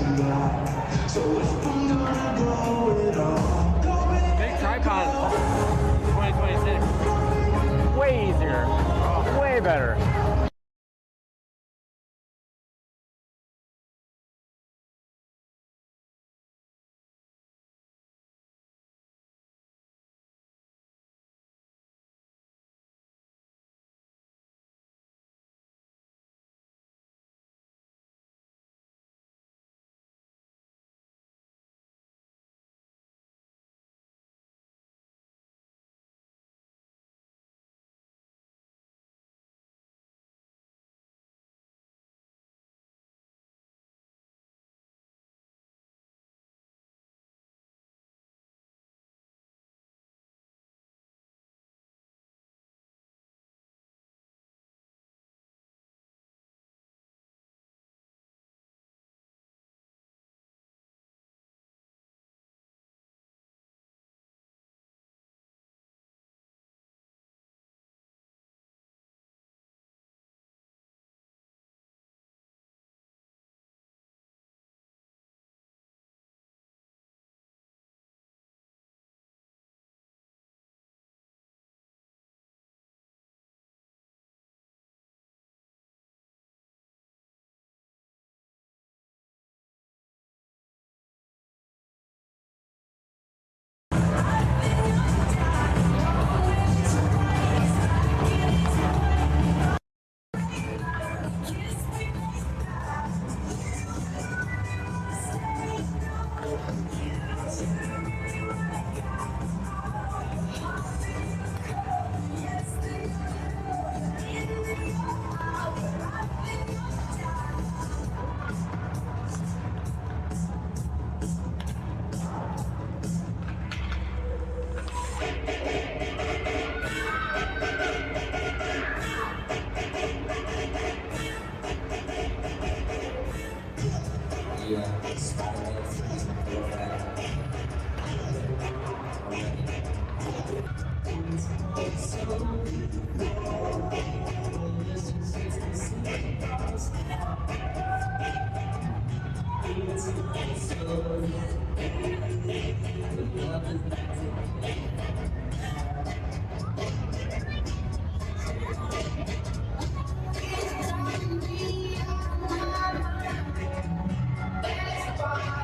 Big tripod. 2026. Way easier. Oh, way better.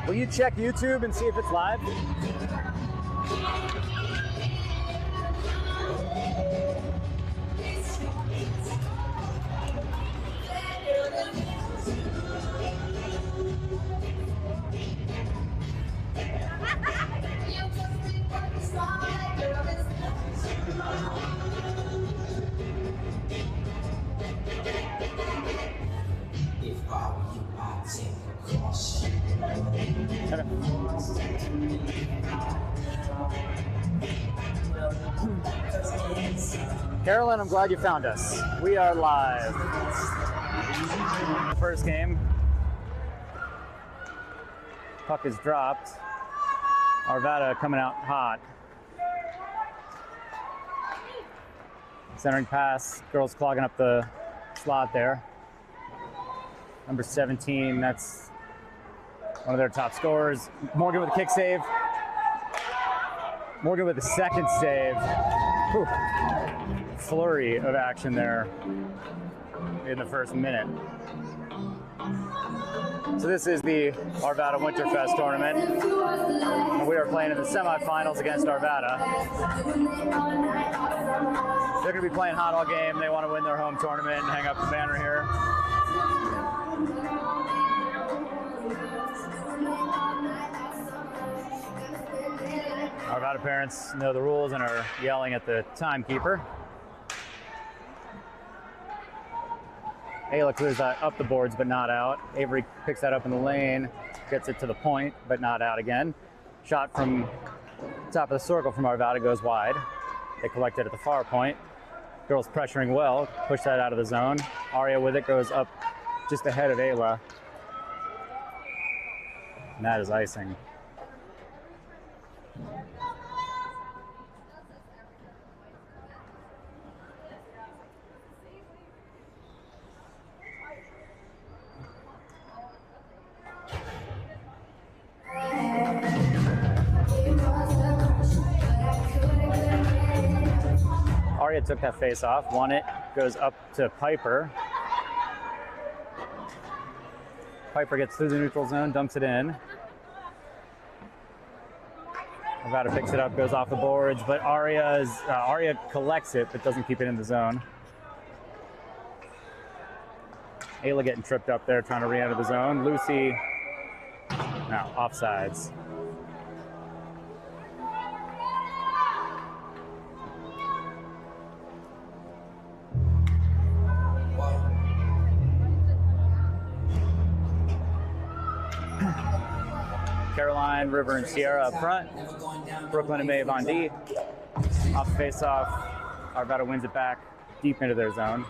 Will you check YouTube and see if it's live? Carolyn, I'm glad you found us. We are live. First game. Puck is dropped. Arvada coming out hot. Centering pass. Girls clogging up the slot there. Number 17, that's one of their top scorers. Morgan with a kick save. Morgan with a second save. Whew. Flurry of action there in the first minute. So this is the Arvada Winterfest tournament. And we are playing in the semifinals against Arvada. They're going to be playing hot all game. They want to win their home tournament and hang up the banner here. Arvada parents know the rules and are yelling at the timekeeper. Ayla clears that up the boards, but not out. Avery picks that up in the lane, gets it to the point, but not out again. Shot from top of the circle from Arvada goes wide. They collect it at the far point. Girls pressuring well, push that out of the zone. Aria with it goes up just ahead of Ayla. And that is icing. Aria took that face off, won it, goes up to Piper. Piper gets through the neutral zone, dumps it in. Arvada picks it up, goes off the boards, but Aria collects it, but doesn't keep it in the zone. Ayla getting tripped up there, trying to re-enter the zone. Lucy, now offsides. Caroline, River, and Sierra up front. Brooklyn and Maeve on D. Off the face-off, Arvada wins it back deep into their zone.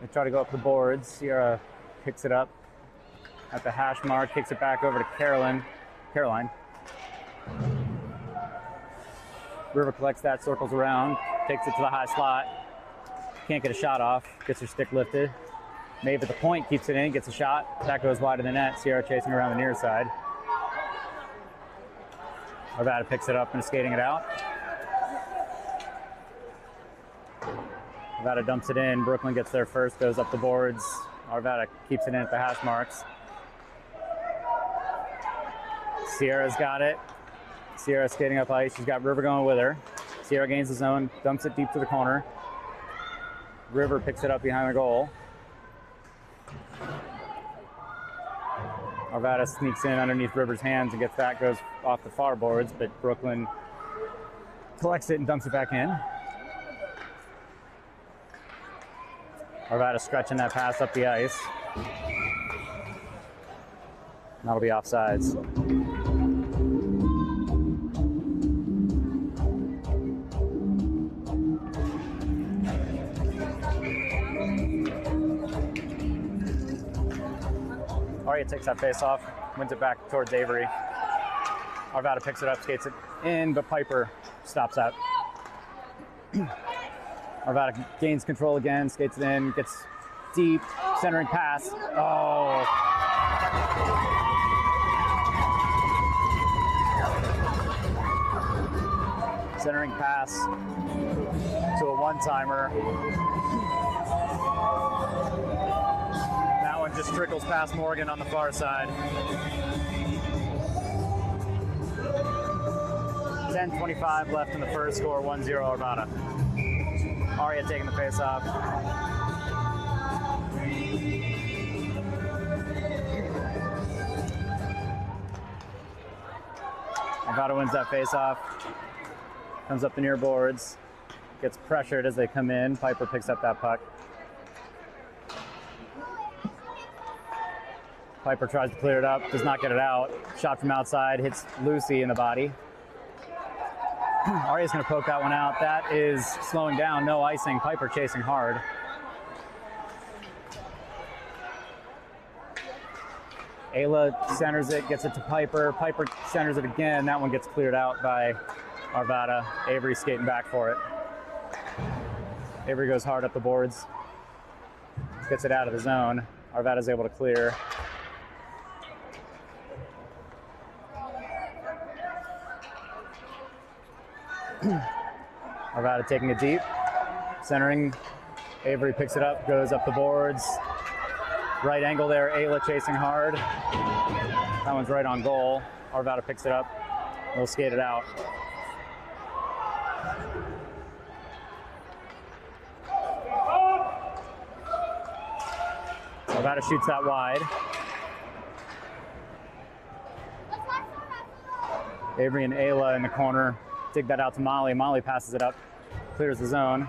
They try to go up the boards. Sierra picks it up at the hash mark, kicks it back over to Caroline. River collects that, circles around, takes it to the high slot. Can't get a shot off, gets her stick lifted. Maeve at the point, keeps it in, gets a shot. That goes wide of the net. Sierra chasing around the near side. Arvada picks it up and is skating it out. Arvada dumps it in. Brooklyn gets there first, goes up the boards. Arvada keeps it in at the hash marks. Sierra's got it. Sierra skating up ice. She's got River going with her. Sierra gains the zone, dumps it deep to the corner. River picks it up behind the goal. Arvada sneaks in underneath River's hands and gets that, goes off the far boards, but Brooklyn collects it and dumps it back in. Arvada stretching that pass up the ice. That'll be offsides. Aria takes that face off, wins it back towards Avery. Arvada picks it up, skates it in, but Piper stops that. Arvada gains control again, skates it in, gets deep, centering pass. Oh. Centering pass to a one-timer. That one just trickles past Morgan on the far side. 10:25 left in the first, score 1-0 Arvada. Aria taking the face off. Arvada wins that face off. Comes up the near boards. Gets pressured as they come in. Piper picks up that puck. Piper tries to clear it up, does not get it out. Shot from outside, hits Lucy in the body. Aria's gonna poke that one out. That is slowing down, no icing. Piper chasing hard. Ayla centers it, gets it to Piper. Piper centers it again. That one gets cleared out by Arvada. Avery skating back for it. Avery goes hard up the boards. Gets it out of the zone. Arvada's able to clear. Arvada taking it deep. Centering. Avery picks it up, goes up the boards. Right angle there, Ayla chasing hard. That one's right on goal. Arvada picks it up. They'll skate it out. Arvada shoots that wide. Avery and Ayla in the corner. Dig that out to Molly. Molly passes it up, clears the zone.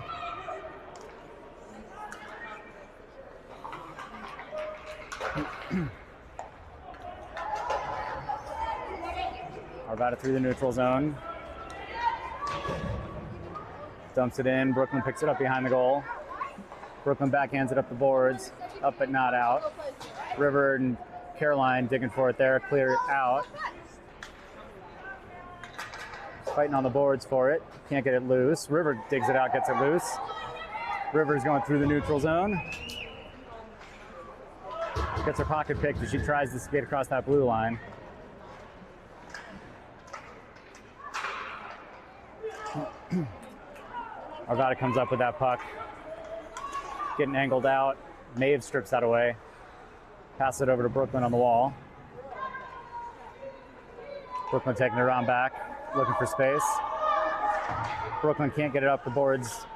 Arvada through the neutral zone. Dumps it in. Brooklyn picks it up behind the goal. Brooklyn backhands it up the boards. Up but not out. River and Caroline digging for it there. Clear it out. Fighting on the boards for it. Can't get it loose. River digs it out, gets it loose. River's going through the neutral zone. Gets her pocket picked as she tries to skate across that blue line. Arvada comes up with that puck. Getting angled out. Maeve strips that away. Passes it over to Brooklyn on the wall. Brooklyn taking it around back, looking for space. Brooklyn can't get it up the boards.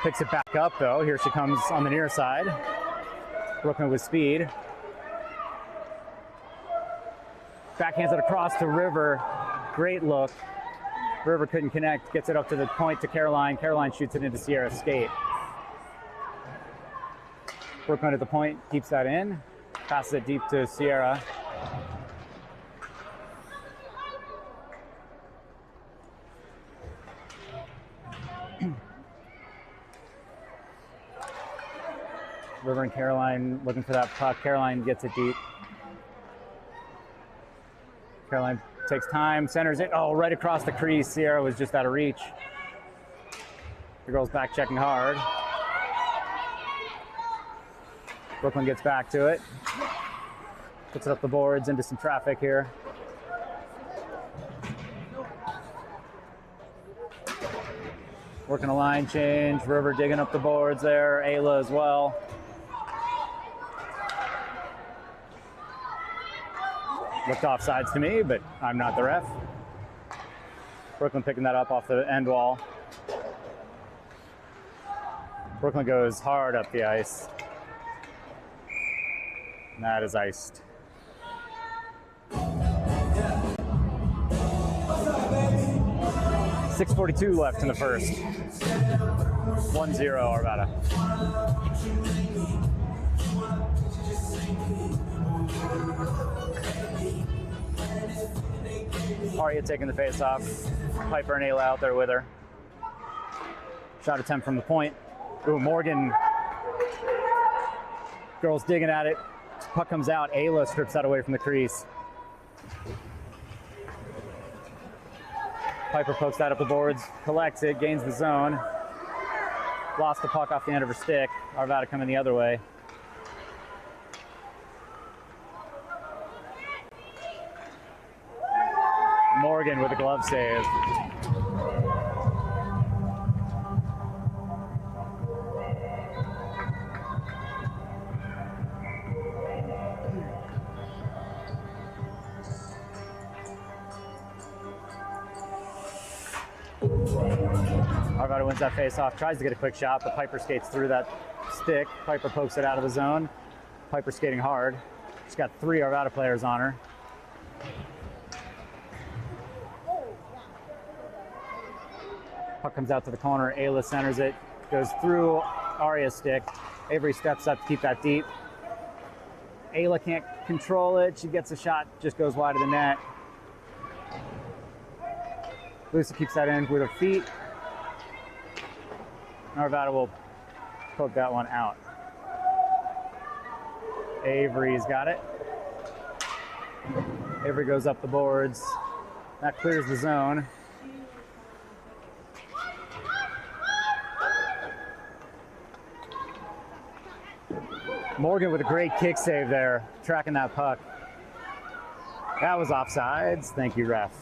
Picks it back up though. Here she comes on the near side. Brooklyn with speed. Backhands it across to River. Great look. River couldn't connect. Gets it up to the point to Caroline. Caroline shoots it into Sierra's skate. Brooklyn at the point, keeps that in. Passes it deep to Sierra. River and Caroline looking for that puck. Caroline gets it deep. Caroline takes time, centers it. Oh, right across the crease. Sierra was just out of reach. The girl's back checking hard. Brooklyn gets back to it. Puts it up the boards into some traffic here. Working a line change. River digging up the boards there. Ayla as well. Looked offsides to me, but I'm not the ref. Brooklyn picking that up off the end wall. Brooklyn goes hard up the ice. And that is iced. .6:42 left in the first. 1-0 Arvada. Arya taking the face off. Piper and Ayla out there with her. Shot attempt from the point. Ooh, Morgan. Girls digging at it. Puck comes out. Ayla strips that away from the crease. Piper pokes that up the boards, collects it, gains the zone. Lost the puck off the end of her stick. Arvada coming the other way. Morgan with a glove save. Arvada wins that face-off, tries to get a quick shot, but Piper skates through that stick. Piper pokes it out of the zone. Piper skating hard. She's got 3 Arvada players on her. Puck comes out to the corner. Ayla centers it. Goes through Arya's stick. Avery steps up to keep that deep. Ayla can't control it. She gets a shot, just goes wide of the net. Lucy keeps that in with her feet. Arvada will poke that one out. Avery's got it. Avery goes up the boards. That clears the zone. Morgan with a great kick save there, tracking that puck. That was offsides. Thank you, ref.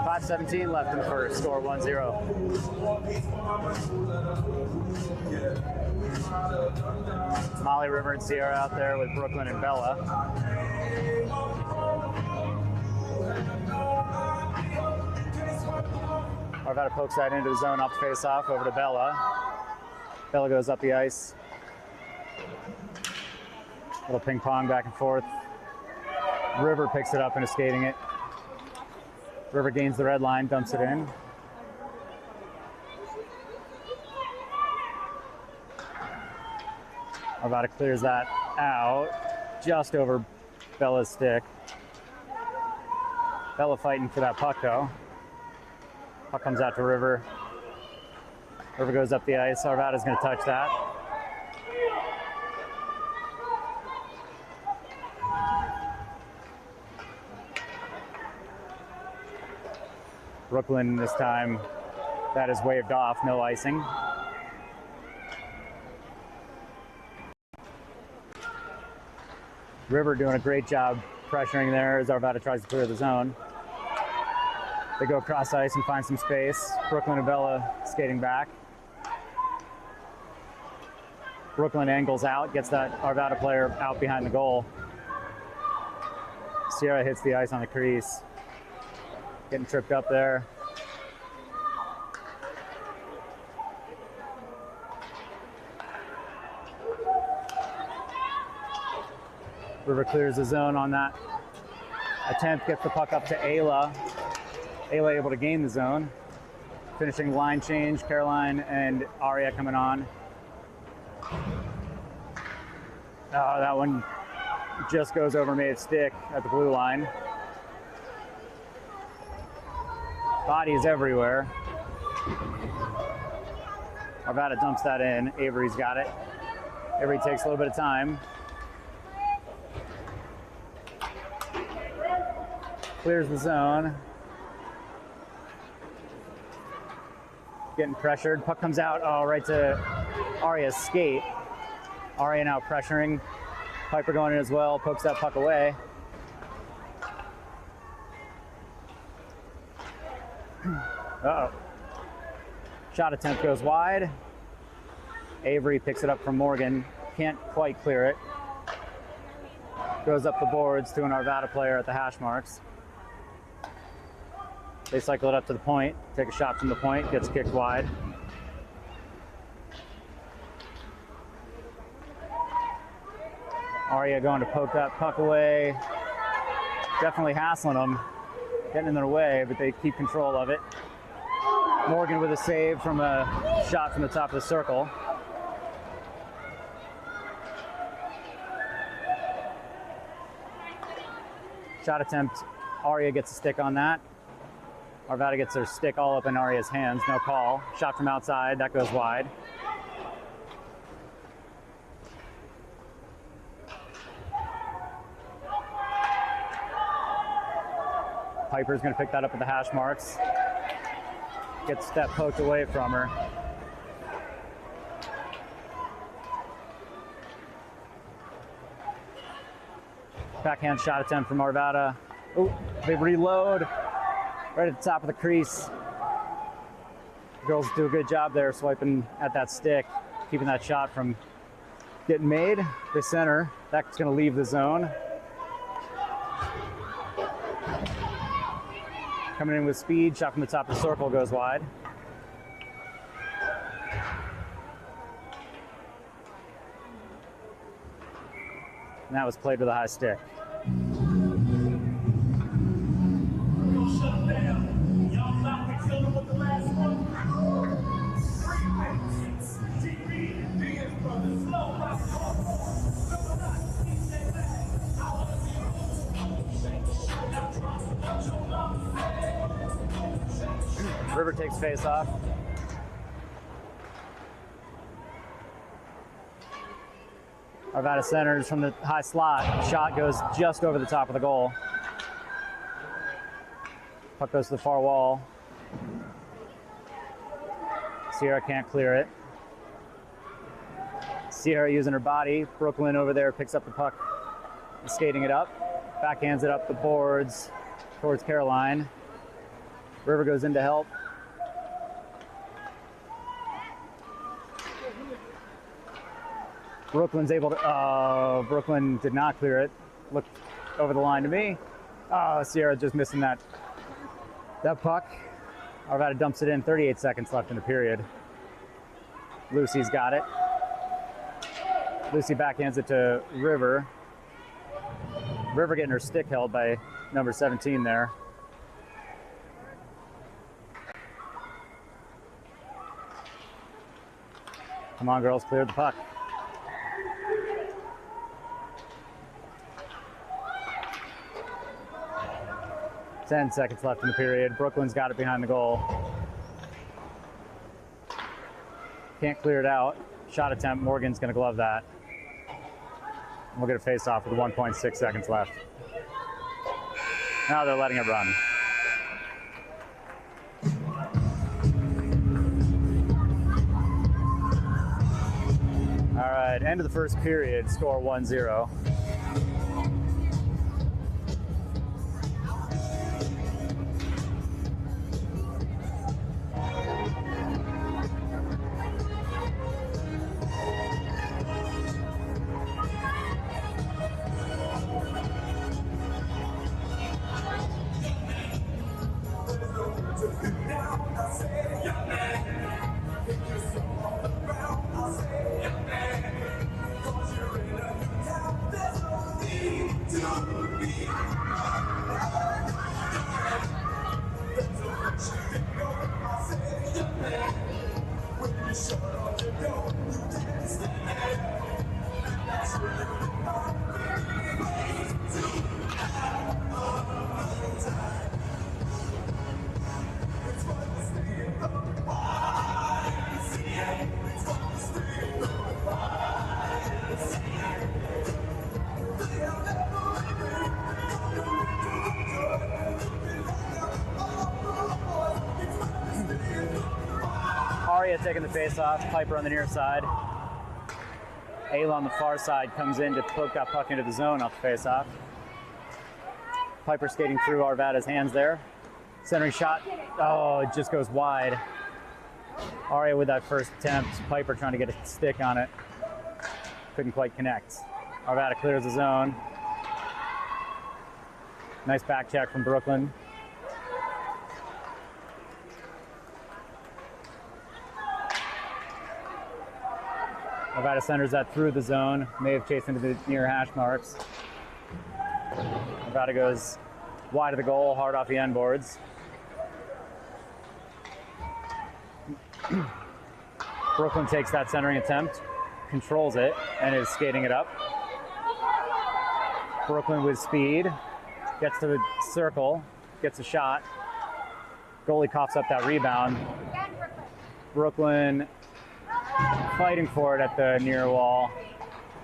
.5:17 left in the first, score 1-0. Molly, River, and Sierra out there with Brooklyn and Bella. Arvada pokes that into the zone off the face-off, over to Bella. Bella goes up the ice. Little ping pong back and forth. River picks it up and is skating it. River gains the red line, dumps it in. Arvada clears that out, just over Bella's stick. Bella fighting for that puck though. Puck comes out to River. River goes up the ice. Arvada's gonna touch that. Brooklyn this time, that is waved off, no icing. River doing a great job pressuring there as Arvada tries to clear the zone. They go across ice and find some space. Brooklyn and Bella skating back. Brooklyn angles out, gets that Arvada player out behind the goal. Sierra hits the ice on the crease. Getting tripped up there. River clears the zone on that attempt, gets the puck up to Ayla. Ayla able to gain the zone. Finishing line change, Caroline and Aria coming on. That one just goes over Maeve's stick at the blue line. Bodies everywhere. Arvada dumps that in. Avery's got it. Avery takes a little bit of time. Clears the zone. Getting pressured. Puck comes out right to Aria's skate. Aria now pressuring. Piper going in as well. Pokes that puck away. Uh-oh. Shot attempt goes wide. Avery picks it up from Morgan. Can't quite clear it. Goes up the boards to an Arvada player at the hash marks. They cycle it up to the point, take a shot from the point, gets kicked wide. Aria going to poke that puck away. Definitely hassling them, getting in their way, but they keep control of it. Morgan with a save from a shot from the top of the circle. Shot attempt, Aria gets a stick on that. Arvada gets their stick all up in Aria's hands, no call. Shot from outside, that goes wide. Piper's gonna pick that up at the hash marks. Gets that poked away from her. Backhand shot attempt from Arvada. Oh, they reload. Right at the top of the crease. Girls do a good job there swiping at that stick, keeping that shot from getting made. The center, that's going to leave the zone. Coming in with speed, shot from the top of the circle goes wide. And that was played with a high stick. River takes face off. Arvada centers from the high slot. Shot goes just over the top of the goal. Puck goes to the far wall. Sierra can't clear it. Sierra using her body. Brooklyn over there picks up the puck, skating it up. Backhands it up the boards towards Caroline. River goes in to help. Brooklyn's able to, Brooklyn did not clear it. Looked over the line to me. Sierra just missing that puck. Arvada dumps it in, 38 seconds left in the period. Lucy's got it. Lucy backhands it to River. River getting her stick held by number 17 there. Come on, girls, clear the puck. Ten seconds left in the period. Brooklyn's got it behind the goal. Can't clear it out. Shot attempt, Morgan's gonna glove that. We'll get a face off with 1.6 seconds left. Now they're letting it run. All right, end of the first period, score 1-0. Arya taking the face off, Piper on the near side. Ayla on the far side comes in to poke that puck into the zone off the face off. Piper skating through Arvada's hands there. Centering shot, oh, it just goes wide. Arya with that first attempt, Piper trying to get a stick on it. Couldn't quite connect. Arvada clears the zone. Nice back check from Brooklyn. Arvada centers that through the zone. May have chased into the near hash marks. Arvada goes wide of the goal, hard off the end boards. Brooklyn takes that centering attempt, controls it, and is skating it up. Brooklyn with speed, gets to the circle, gets a shot. Goalie coughs up that rebound. Brooklyn fighting for it at the near wall.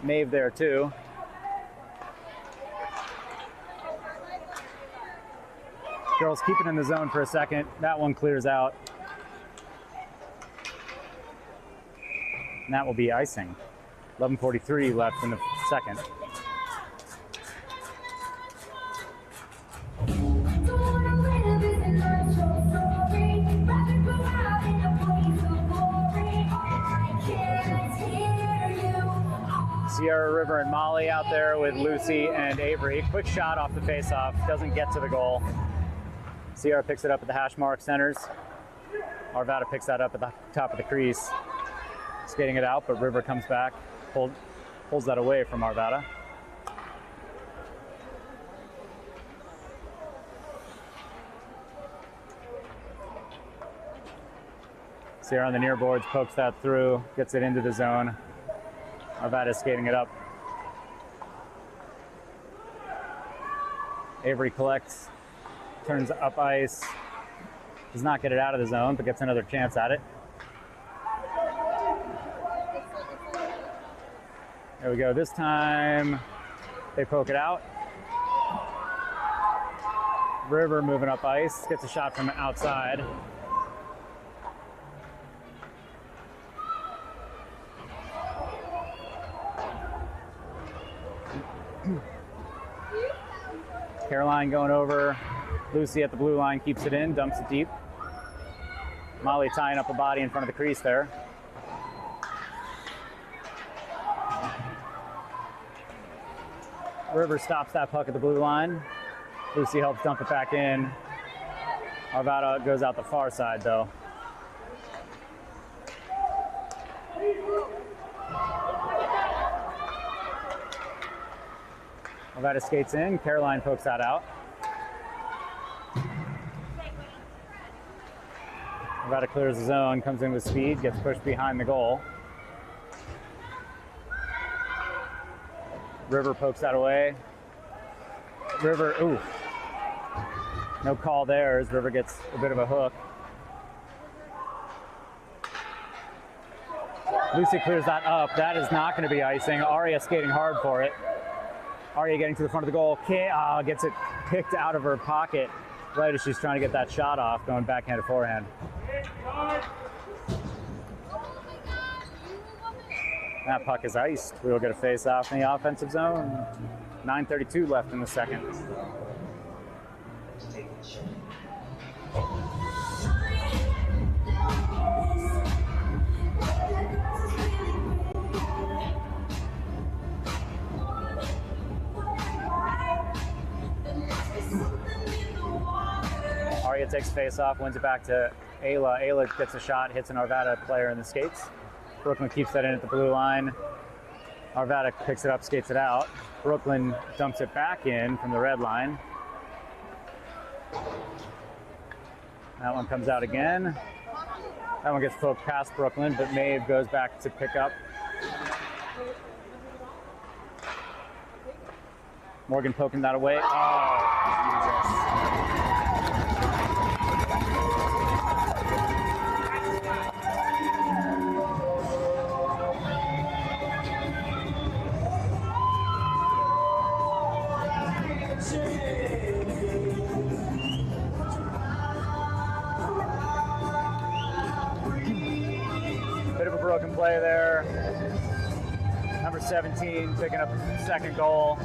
Maeve there too. Girls keep it in the zone for a second. That one clears out. And that will be icing. 11:43 left in the second. Sierra, River, and Molly out there with Lucy and Avery. Quick shot off the face-off, doesn't get to the goal. Sierra picks it up at the hash mark, centers. Arvada picks that up at the top of the crease. Skating it out, but River comes back, pulls that away from Arvada. Sierra on the near boards, pokes that through, gets it into the zone. Arvada skating it up. Avery collects, turns up ice, does not get it out of the zone, but gets another chance at it. There we go. This time they poke it out. River moving up ice, gets a shot from outside. Caroline going over. Lucy at the blue line keeps it in, dumps it deep. Molly tying up a body in front of the crease there. River stops that puck at the blue line. Lucy helps dump it back in. Arvada goes out the far side though. Arvada skates in, Caroline pokes that out. Arvada clears the zone, comes in with speed, gets pushed behind the goal. River pokes that away. River, ooh. No call there as River gets a bit of a hook. Lucy clears that up. That is not going to be icing. Arya skating hard for it. Arya getting to the front of the goal. Gets it picked out of her pocket right as she's trying to get that shot off, going backhand to forehand. That puck is iced. We will get a face off in the offensive zone. 9:32 left in the second. Arya takes face off, wins it back to Ayla. Ayla gets a shot, hits an Arvada player in the skates. Brooklyn keeps that in at the blue line. Arvada picks it up, skates it out. Brooklyn dumps it back in from the red line. That one comes out again. That one gets poked past Brooklyn, but Maeve goes back to pick up. Morgan poking that away. Oh, bit of a broken play there. Number 17 picking up second goal.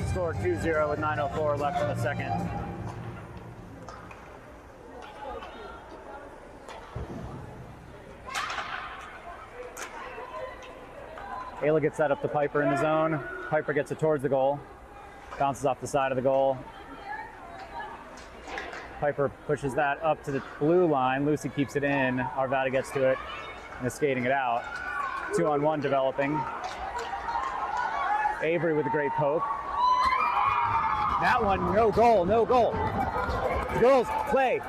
Scored 2-0 with 9:04 left in the second. Ayla gets that up to Piper in the zone. Piper gets it towards the goal. Bounces off the side of the goal. Piper pushes that up to the blue line. Lucy keeps it in. Arvada gets to it and is skating it out. 2-on-1 developing. Avery with a great poke. That one, no goal, no goal. Girls, play.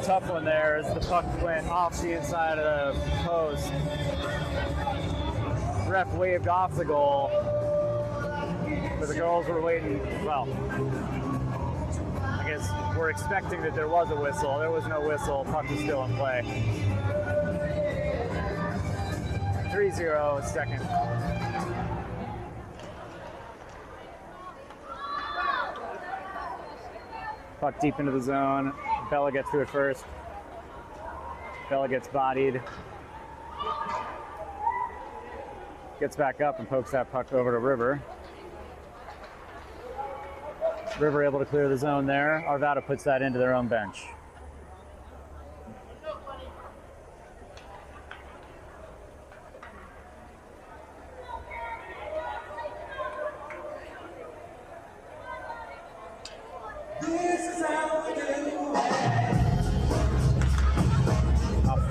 Tough one there as the puck went off the inside of the post. Ref waved off the goal, but the girls were waiting. Well, I guess we're expecting that there was a whistle. There was no whistle. Puck was still in play. 3-0 second. Puck deep into the zone. Bella gets to it first. Bella gets bodied. Gets back up and pokes that puck over to River. River able to clear the zone there. Arvada puts that into their own bench.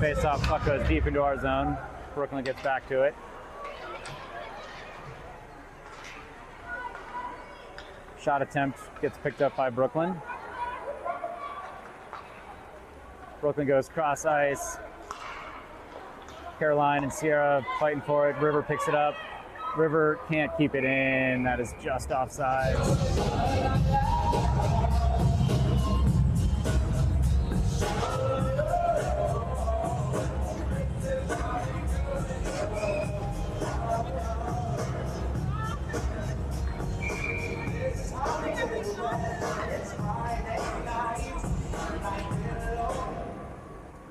Face off, puck goes deep into our zone. Brooklyn gets back to it. Shot attempt gets picked up by Brooklyn. Brooklyn goes cross ice. Caroline and Sierra fighting for it. River picks it up. River can't keep it in. That is just offside.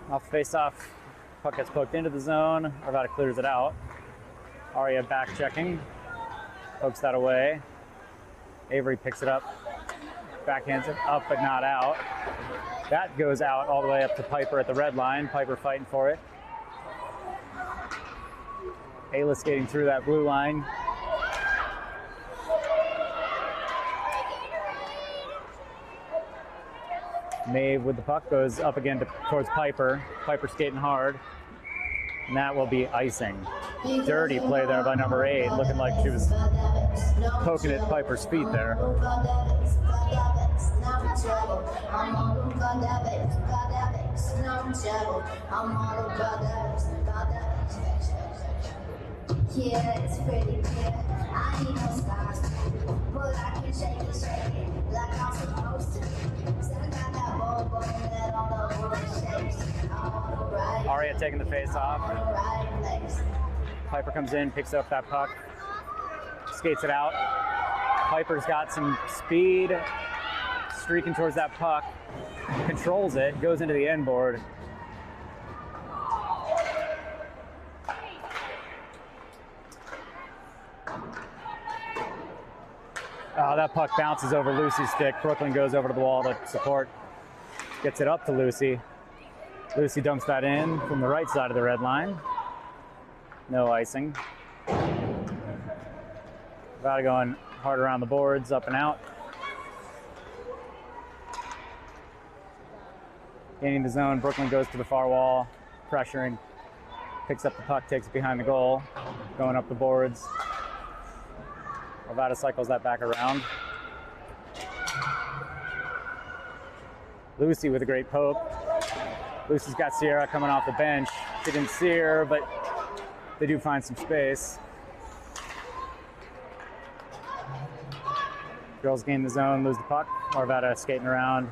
Off face-off, puck gets poked into the zone. Arvada clears it out. Aria back checking, pokes that away. Avery picks it up, backhands it up but not out. That goes out all the way up to Piper at the red line. Piper fighting for it. Ayla skating through that blue line. Maeve with the puck goes up again towards Piper. Piper skating hard. And that will be icing. Dirty play there by number 8, looking like she was poking at Piper's feet there. Yeah, it's pretty clear. I need no stars, but I can shake it like I'm supposed to. I got that ball that all the world shakes. Aria taking the face off. Piper comes in, picks up that puck, skates it out. Piper's got some speed, streaking towards that puck, controls it, goes into the end board. That puck bounces over Lucy's stick. Brooklyn goes over to the wall to support. Gets it up to Lucy. Lucy dumps that in from the right side of the red line. No icing. Arvada going hard around the boards, up and out. Gaining the zone, Brooklyn goes to the far wall, pressuring, picks up the puck, takes it behind the goal, going up the boards. Arvada cycles that back around. Lucy with a great poke. Lucy's got Sierra coming off the bench. She didn't see her, but they do find some space. Girls gain the zone, lose the puck. Arvada skating around.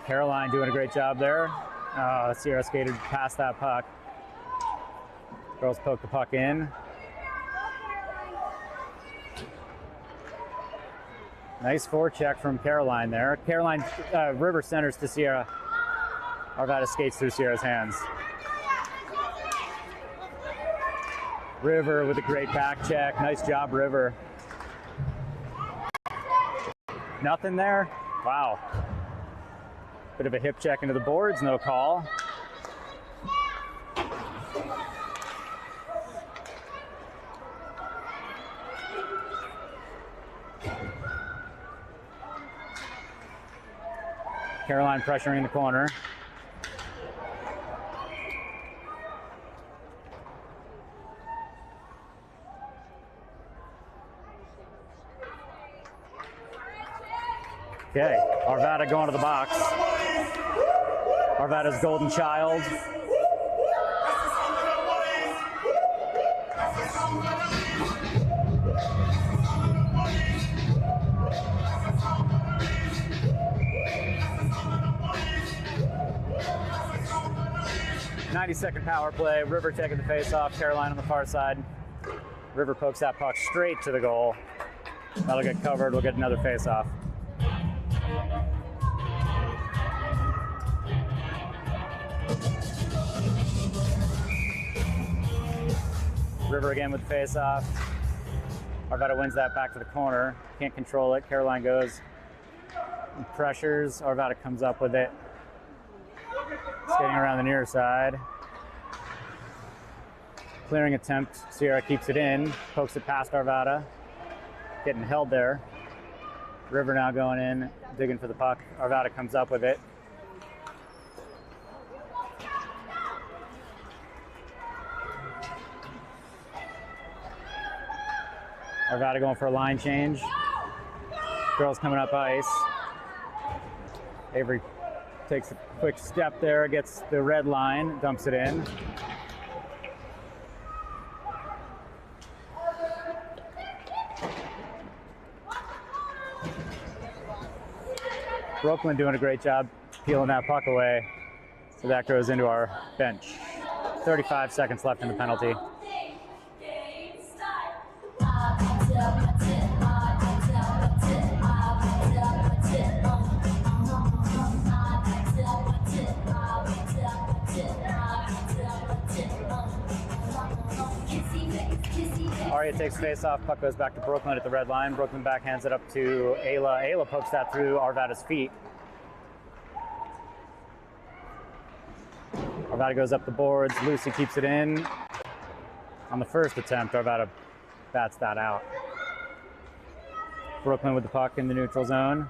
Caroline doing a great job there. Sierra skated past that puck. Girls poke the puck in. Nice forecheck from Caroline there. Caroline, River centers to Sierra. Arvada skates through Sierra's hands. River with a great back check. Nice job, River. Nothing there? Wow. Bit of a hip check into the boards, no call. Caroline pressuring in the corner. Okay, Arvada going to the box. Arvada's golden child. .90-second power play. River taking the face off. Caroline on the far side. River pokes that puck straight to the goal. That'll get covered. We'll get another face off. River again with the face off. Arvada wins that back to the corner. Can't control it. Caroline goes and pressures. Arvada comes up with it. Skating around the near side. Clearing attempt. Sierra keeps it in. Pokes it past Arvada. Getting held there. River now going in, digging for the puck. Arvada comes up with it. Arvada going for a line change. Girls coming up ice. Avery takes a quick step there, gets the red line, dumps it in. Brooklyn doing a great job peeling that puck away. So that goes into our bench. 35 seconds left in the penalty. Aria takes face off, puck goes back to Brooklyn at the red line. Brooklyn backhands it up to Ayla. Ayla pokes that through Arvada's feet. Arvada goes up the boards. Lucy keeps it in. On the first attempt, Arvada bats that out. Brooklyn with the puck in the neutral zone.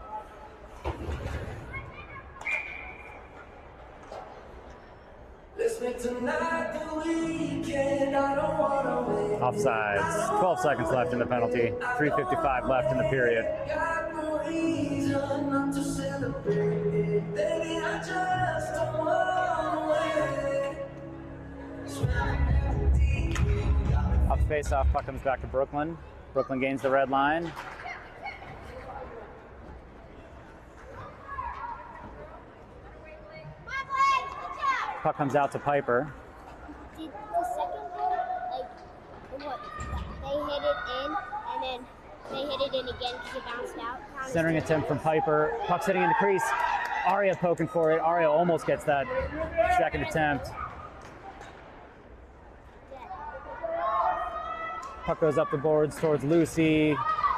Offsides. 12 seconds left in the penalty. 3:55 left in the period. Off face-off, puck comes back to Brooklyn. Brooklyn gains the red line. Puck comes out to Piper. Did the second goal, like, what? They hit it in, and then they hit it in again because it bounced out? Centering attempt from Piper. Puck sitting in the crease. Aria poking for it. Aria almost gets that second attempt. Puck goes up the boards towards Lucy.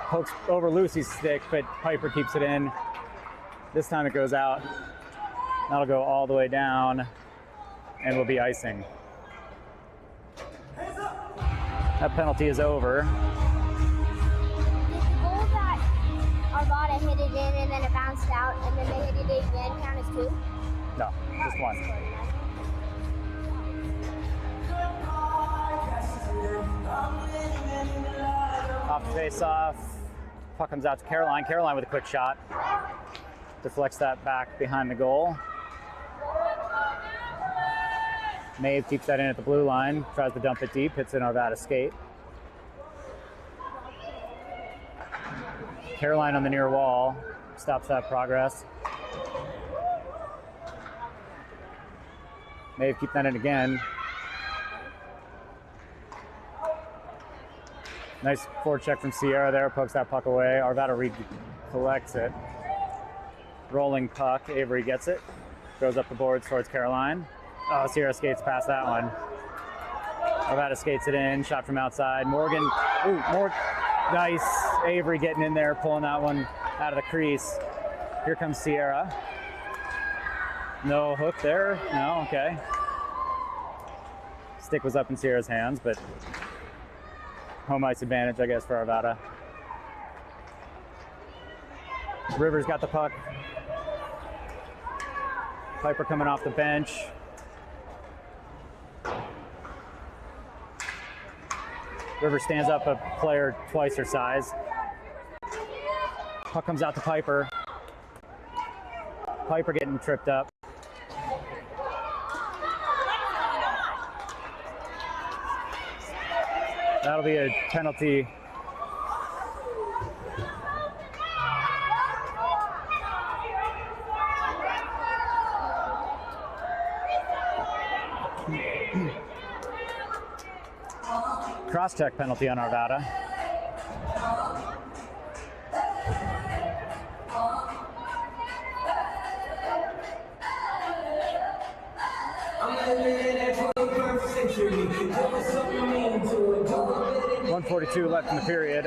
Pokes over Lucy's stick, but Piper keeps it in. This time it goes out. That'll go all the way down and will be icing. That penalty is over. Did the goal that Arvada hit it in and then it bounced out and then they hit it again count as 2? No, just one. Off the face-off. Puck comes out to Caroline. Caroline with a quick shot. Deflects that back behind the goal. Maeve keeps that in at the blue line. Tries to dump it deep. Hits an Arvada skate. Caroline on the near wall. Stops that progress. Maeve keeps that in again. Nice forecheck from Sierra there, pokes that puck away. Arvada recollects it. Rolling puck, Avery gets it. Goes up the boards towards Caroline. Oh, Sierra skates past that one. Arvada skates it in, shot from outside. Morgan, nice. Avery getting in there, pulling that one out of the crease. Here comes Sierra. No hook there, no, okay. Stick was up in Sierra's hands, but home ice advantage, I guess, for Arvada. Rivers got the puck. Piper coming off the bench. Rivers stands up a player twice her size. Puck comes out to Piper. Piper getting tripped up. That'll be a penalty. Cross-check penalty on Arvada. .142 left in the period.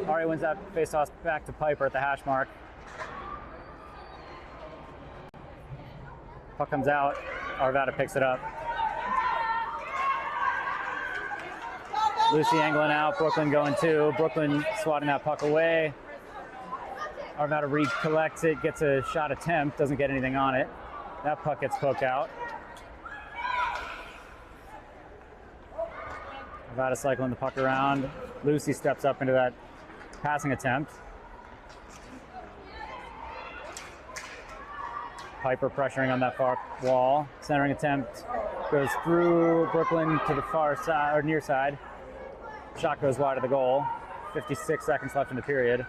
Ari wins that face-off back to Piper at the hash mark. Puck comes out. Arvada picks it up. Lucy angling out. Brooklyn going too. Brooklyn swatting that puck away. Arvada recollects it, gets a shot attempt, doesn't get anything on it. That puck gets poked out. Arvada cycling the puck around. Lucy steps up into that passing attempt. Piper pressuring on that far wall. Centering attempt goes through Brooklyn to the far side, or near side. Shot goes wide of the goal. 56 seconds left in the period.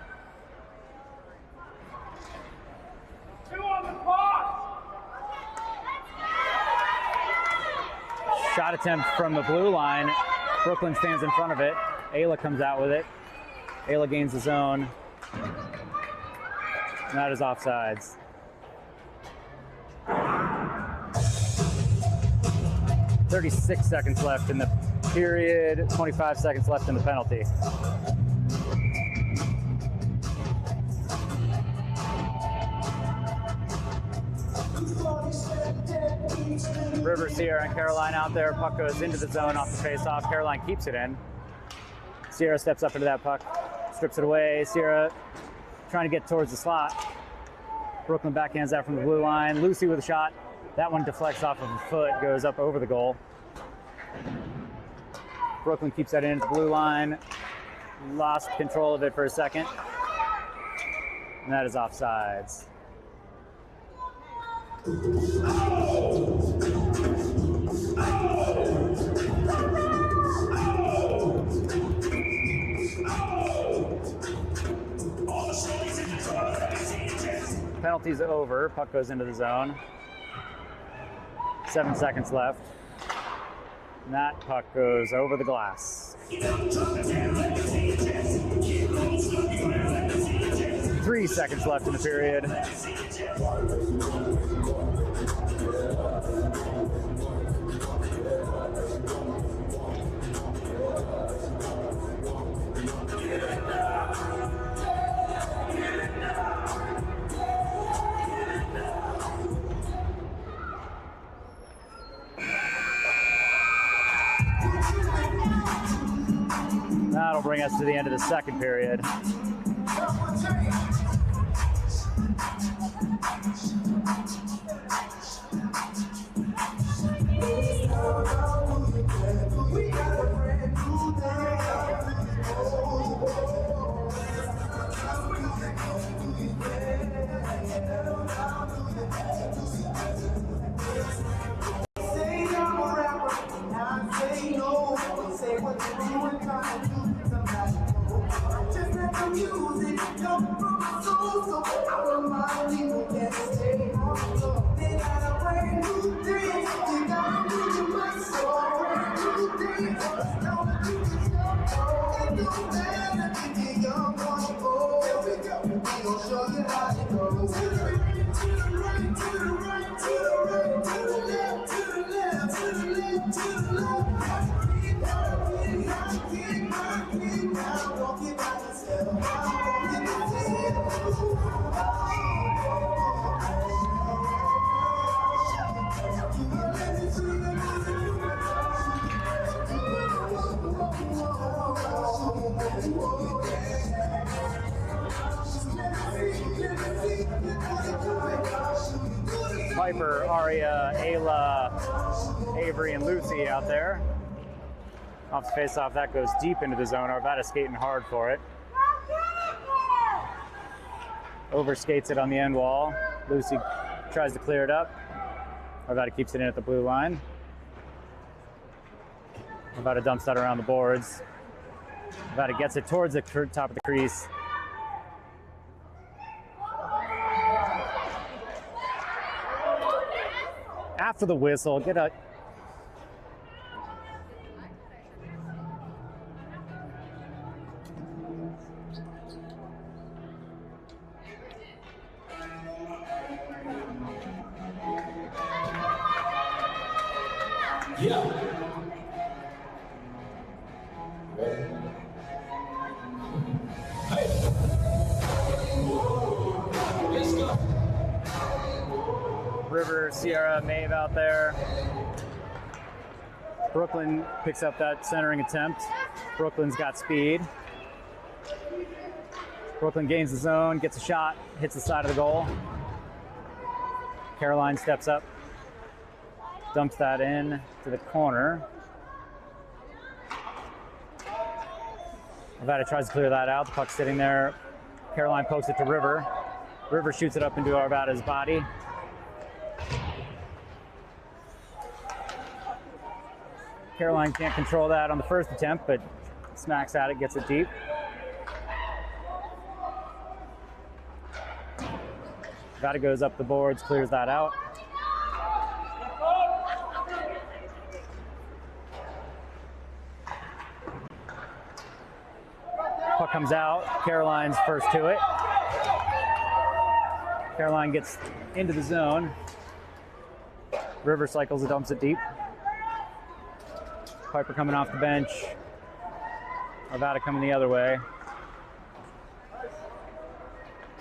Shot attempt from the blue line. Brooklyn stands in front of it. Ayla comes out with it. Ayla gains the zone. And that is offsides. .36 seconds left in the period. 25 seconds left in the penalty. River, Sierra, and Caroline out there. Puck goes into the zone off the face-off. Caroline keeps it in. Sierra steps up into that puck, strips it away. Sierra trying to get towards the slot. Brooklyn backhands that from the blue line. Lucy with a shot. That one deflects off of the foot, goes up over the goal. Brooklyn keeps that in at the blue line. Lost control of it for a second. And that is offsides. Penalty's over. Puck goes into the zone. 7 seconds left. And that puck goes over the glass. 3 seconds left in the period. That'll bring us to the end of the second period. Piper, Aria, Ayla, Avery, and Lucy out there. Off the face-off, that goes deep into the zone. Arvada skating hard for it. Overskates it on the end wall. Lucy tries to clear it up. Arvada keeps it in at the blue line. Arvada dumps that around the boards. Arvada gets it towards the top of the crease. After the whistle, get a... Yeah. Hey. Let's go. River, Sierra, Maeve out there. Brooklyn picks up that centering attempt. Brooklyn's got speed. Brooklyn gains the zone, gets a shot, hits the side of the goal. Caroline steps up, dumps that in to the corner. Arvada tries to clear that out. The puck's sitting there. Caroline pokes it to River. River shoots it up into Arvada's body. Caroline can't control that on the first attempt, but smacks at it, gets it deep. Arvada goes up the boards, clears that out. Puck comes out. Caroline's first to it. Caroline gets into the zone. River cycles it, dumps it deep. Piper coming off the bench. Arvada coming the other way.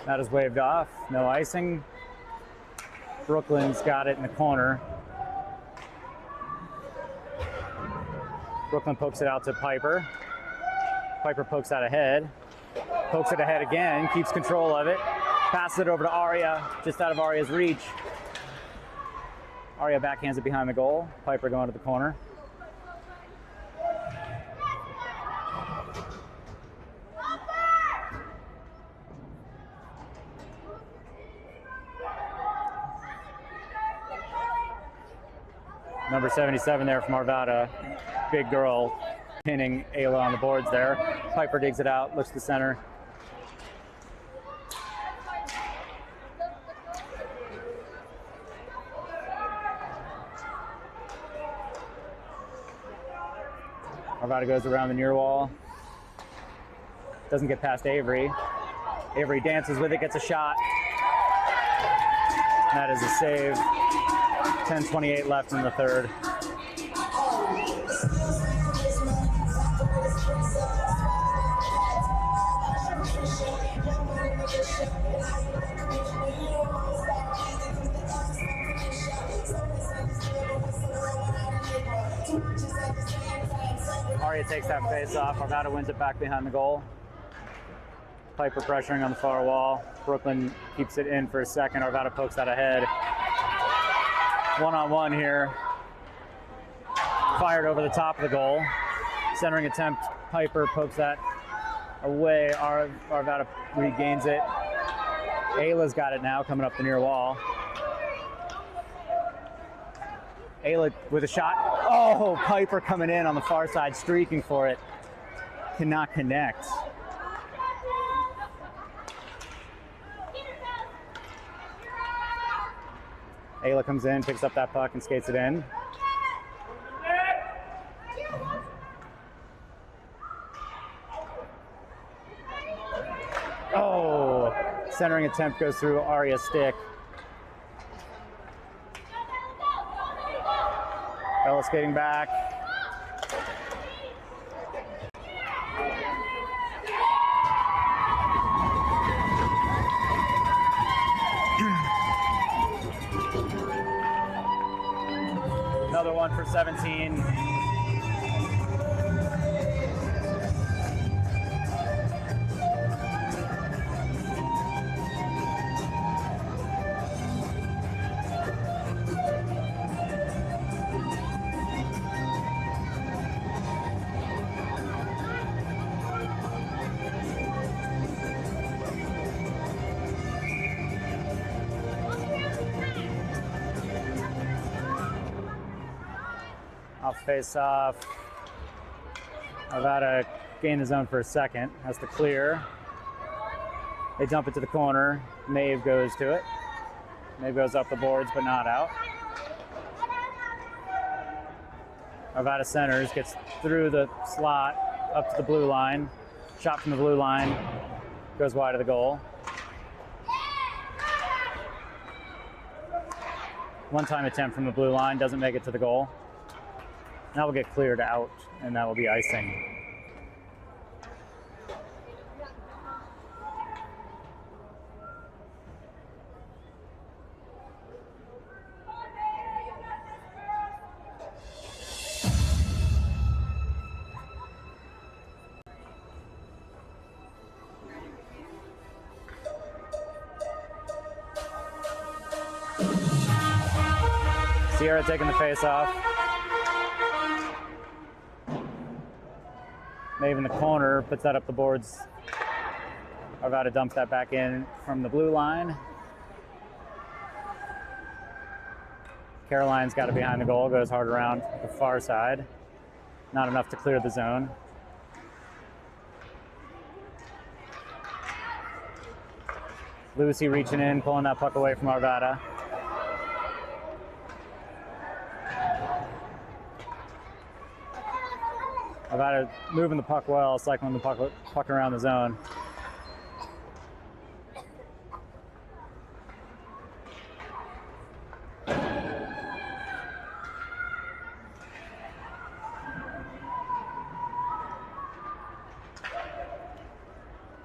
That is waved off. No icing. Brooklyn's got it in the corner. Brooklyn pokes it out to Piper. Piper pokes that ahead. Pokes it ahead again. Keeps control of it. Passes it over to Aria, just out of Aria's reach. Aria backhands it behind the goal. Piper going to the corner. Number 77 there from Arvada. Big girl pinning Ayla on the boards there. Piper digs it out, looks to center. Arvada goes around the near wall. Doesn't get past Avery. Avery dances with it, gets a shot. That is a save. 10:28 left in the third. Aria takes that face off. Arvada wins it back behind the goal. Piper pressuring on the far wall. Brooklyn keeps it in for a second. Arvada pokes that ahead. One-on-one here. Fired over the top of the goal. Centering attempt. Piper pokes that away. Arvada regains it. Ayla's got it now, coming up the near wall. Ayla with a shot. Oh, Piper coming in on the far side, streaking for it. Cannot connect. Ayla comes in, picks up that puck and skates it in. Oh, centering attempt goes through Aria's stick. Bella skating back. Another one for 17. Off face off. Arvada gain the zone for a second. Has to clear. They dump it to the corner. Maeve goes to it. Maeve goes up the boards, but not out. Arvada centers, gets through the slot, up to the blue line. Shot from the blue line. Goes wide of the goal. One-time attempt from the blue line, doesn't make it to the goal. That will get cleared out, and that will be icing. Sierra taking the face off. Maeve in the corner, puts that up the boards. Arvada dumps that back in from the blue line. Caroline's got it behind the goal, goes hard around the far side. Not enough to clear the zone. Lucy reaching in, pulling that puck away from Arvada. Arvada moving the puck well, cycling the puck around the zone.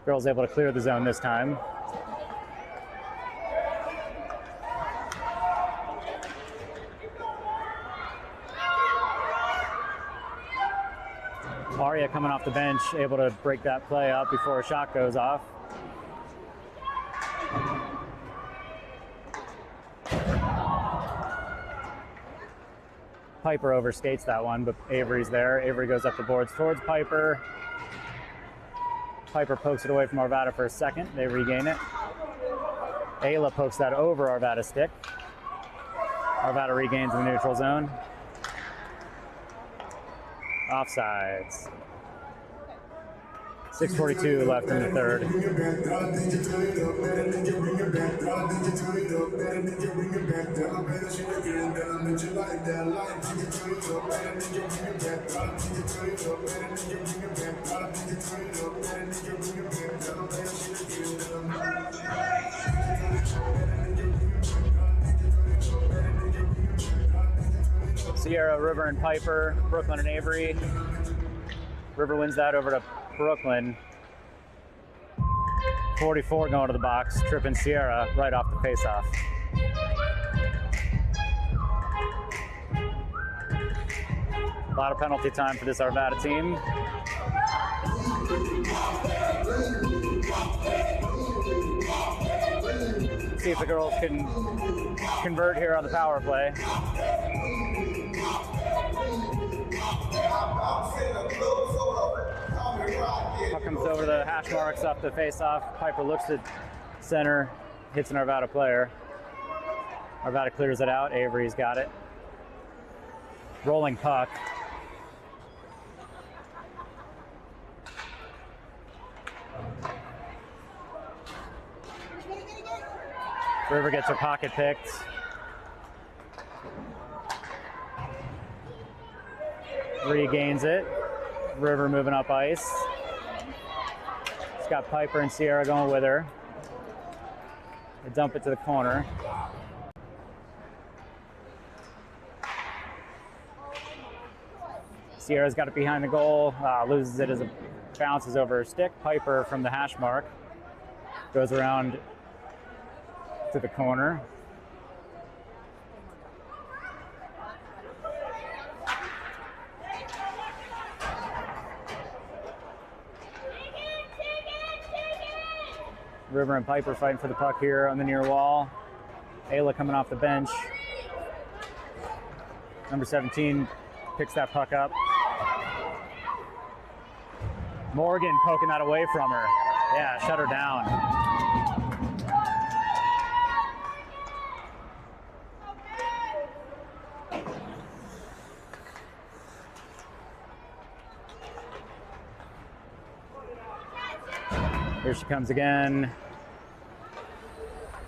Girls able to clear the zone this time. Aria coming off the bench, able to break that play up before a shot goes off. Piper overskates that one, but Avery's there. Avery goes up the boards towards Piper. Piper pokes it away from Arvada for a second. They regain it. Ayla pokes that over Arvada's stick. Arvada regains the neutral zone. Offsides. 6:42 left in the third. Sierra, River, and Piper, Brooklyn and Avery. River wins that over to Brooklyn. 44 going to the box, tripping Sierra right off the faceoff. A lot of penalty time for this Arvada team. See if the girls can convert here on the power play. Puck comes over the hash marks off the face-off. Piper looks at center, hits an Arvada player. Arvada clears it out. Avery's got it. Rolling puck. River gets her pocket picked. Regains it. River moving up ice. She's got Piper and Sierra going with her. They dump it to the corner. Sierra's got it behind the goal, loses it as it bounces over her stick. Piper from the hash mark goes around to the corner. River and Piper fighting for the puck here on the near wall. Ayla coming off the bench. Number 17 picks that puck up. Morgan poking that away from her. Yeah, shut her down. Here she comes again.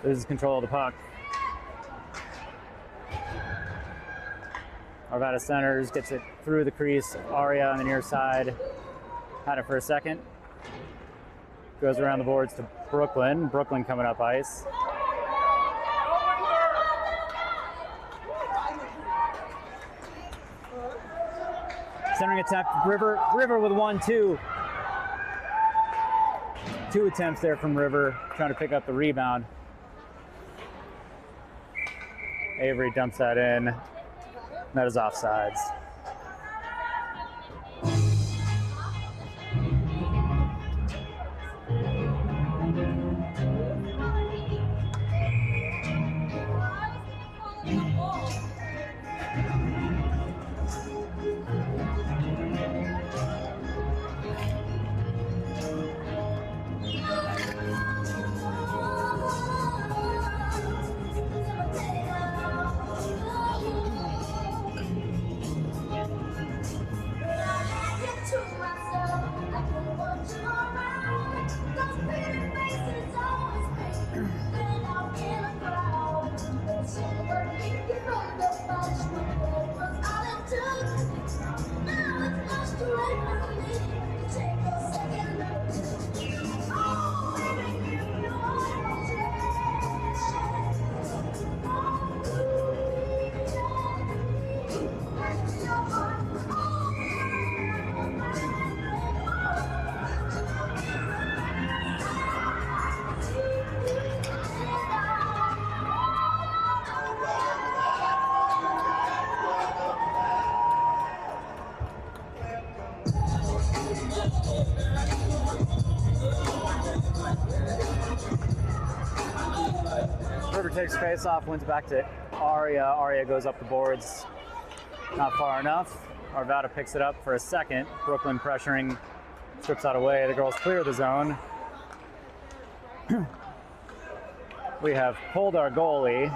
Loses control of the puck. Arvada centers, gets it through the crease. Aria on the near side. Had it for a second. Goes around the boards to Brooklyn. Brooklyn coming up ice. Centering attempt, River with 1-2. 2 attempts there from River, trying to pick up the rebound. Avery dumps that in. That is offsides. River takes face off, wins back to Aria. Aria goes up the boards, not far enough. Arvada picks it up for a second. Brooklyn pressuring, strips out away. The girls clear the zone. We have pulled our goalie.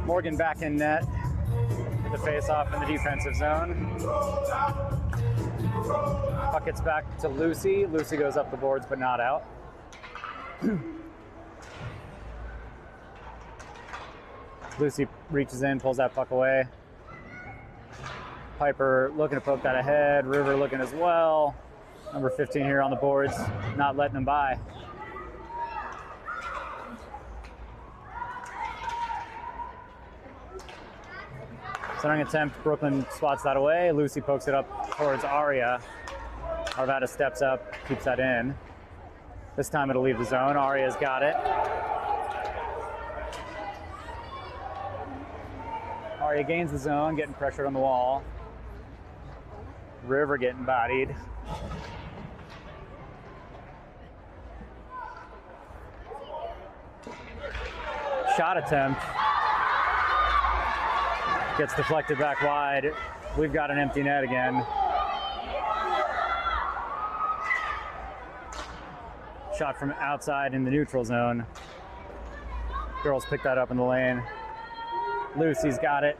Morgan back in net. The face-off in the defensive zone. Puck gets back to Lucy. Lucy goes up the boards, but not out. Lucy reaches in, pulls that puck away. Piper looking to poke that ahead. River looking as well. Number 15 here on the boards, not letting them by. Centering attempt, Brooklyn swats that away. Lucy pokes it up towards Aria. Arvada steps up, keeps that in. This time it'll leave the zone. Aria's got it. Aria gains the zone, getting pressured on the wall. River getting bodied. Shot attempt. Gets deflected back wide. We've got an empty net again. Shot from outside in the neutral zone. Girls pick that up in the lane. Lucy's got it.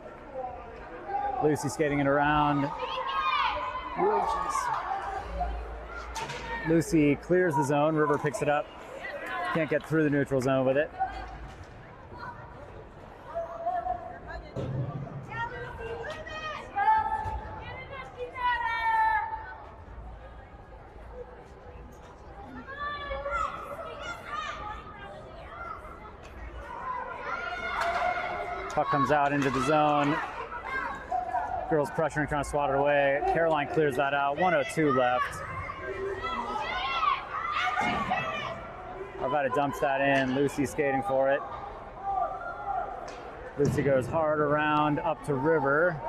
Lucy skating it around. Lucy clears the zone. River picks it up. Can't get through the neutral zone with it. Puck comes out into the zone. Girls pressuring, trying to swat it away. Caroline clears that out. 1:02 left. Arvada dumps that in. Lucy skating for it. Lucy goes hard around up to River.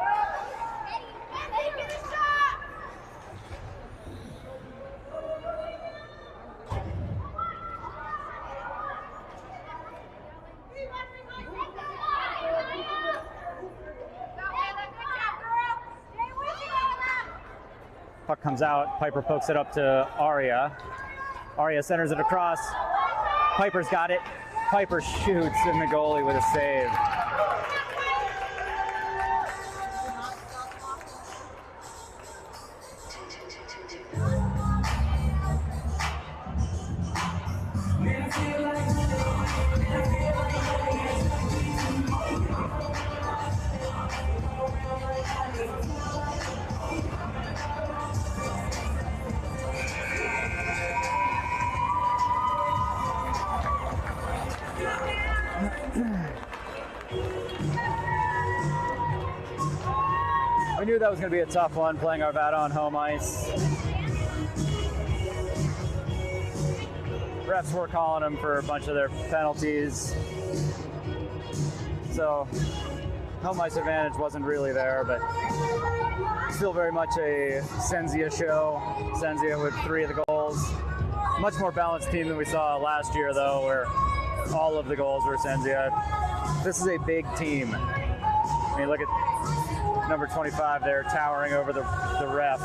Puck comes out. Piper pokes it up to Aria. Aria centers it across. Piper's got it. Piper shoots, and the goalie with a save. We knew that was going to be a tough one, playing Arvada on home ice. Refs were calling them for a bunch of their penalties. So, home ice advantage wasn't really there, but still very much a Senzia show. Senzia with 3 of the goals. Much more balanced team than we saw last year, though, where all of the goals were Senzia. This is a big team. I mean, look at number 25 there, towering over the ref,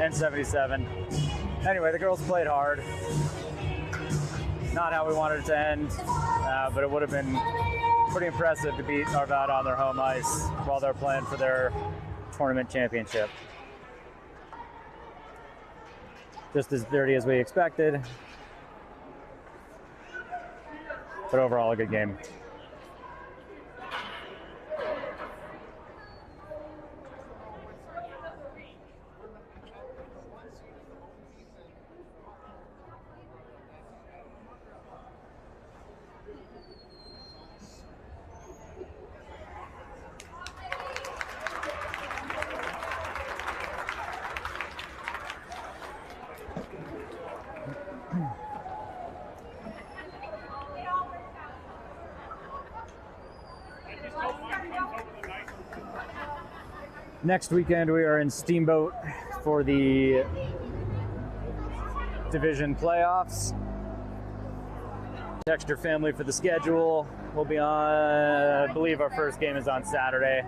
and 77. Anyway, the girls played hard. Not how we wanted it to end, but it would have been pretty impressive to beat Arvada on their home ice while they're playing for their tournament championship. Just as dirty as we expected, but overall a good game. Next weekend we are in Steamboat for the division playoffs. Text your family for the schedule. We'll be on, I believe our first game is on Saturday.